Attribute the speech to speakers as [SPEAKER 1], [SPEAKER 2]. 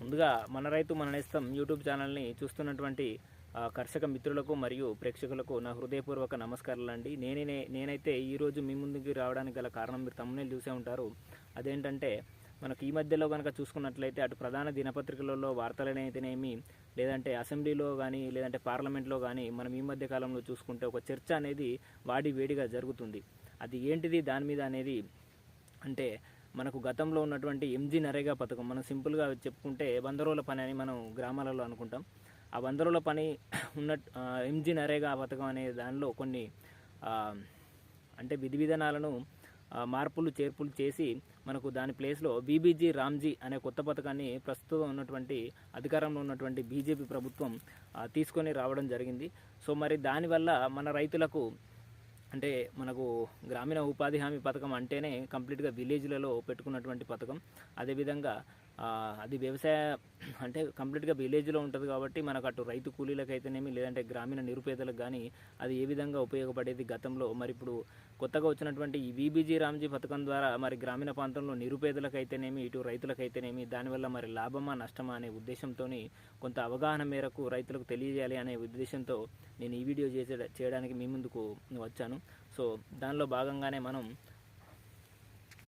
[SPEAKER 1] ముందుగా మన రైతు మన నేస్తం యూట్యూబ్ ఛానల్ని చూస్తున్నటువంటి కర్షక మిత్రులకు మరియు ప్రేక్షకులకు నా హృదయపూర్వక నమస్కారాలండి. నేనైతే ఈరోజు మీ ముందుకు రావడానికి గల కారణం మీరు తమ్ముళ్ళు చూసే ఉంటారు. అదేంటంటే మనకు ఈ మధ్యలో కనుక చూసుకున్నట్లయితే అటు ప్రధాన దినపత్రికలలో వార్తలనైతేనేమి, లేదంటే అసెంబ్లీలో కానీ, లేదంటే పార్లమెంట్లో కానీ మనం ఈ మధ్య కాలంలో చూసుకుంటే ఒక చర్చ అనేది వేడిగా జరుగుతుంది. అది ఏంటిది దాని మీద అనేది అంటే మనకు గతంలో ఉన్నటువంటి ఎంజీ నరేగా పథకం, మనం సింపుల్గా చెప్పుకుంటే 100 రోజుల పని అని మనం గ్రామాలలో అనుకుంటాం. ఆ 100 రోజుల పని ఉన్న ఎంజీ నరేగా పథకం అనే దానిలో కొన్ని అంటే విధి విధానాలను మార్పులు చేర్పులు చేసి మనకు దాని ప్లేస్లో బీబీజీ రామ్జీ అనే కొత్త పథకాన్ని ప్రస్తుతం ఉన్నటువంటి అధికారంలో ఉన్నటువంటి బీజేపీ ప్రభుత్వం తీసుకొని రావడం జరిగింది. సో మరి దానివల్ల మన రైతులకు అంటే మనకు గ్రామీణ ఉపాధి హామీ పథకం అంటేనే కంప్లీట్గా విలేజ్లలో పెట్టుకున్నటువంటి పథకం. అదేవిధంగా అది వ్యవసాయ అంటే కంప్లీట్గా విలేజ్లో ఉంటుంది కాబట్టి మనకు అటు రైతు కూలీలకైతేనేమి, లేదంటే గ్రామీణ నిరుపేదలకు కానీ అది ఏ విధంగా ఉపయోగపడేది గతంలో. మరి ఇప్పుడు కొత్తగా వచ్చినటువంటి ఈ బీబీజీ రామ్జీ పథకం ద్వారా మరి గ్రామీణ ప్రాంతంలో నిరుపేదలకైతేనేమి, ఇటు రైతులకైతేనేమి దానివల్ల మరి లాభమా నష్టమా అనే ఉద్దేశంతో కొంత అవగాహన మేరకు రైతులకు తెలియజేయాలి అనే ఉద్దేశంతో నేను ఈ వీడియో చేయడానికి మీ ముందుకు వచ్చాను. సో దానిలో భాగంగానే మనం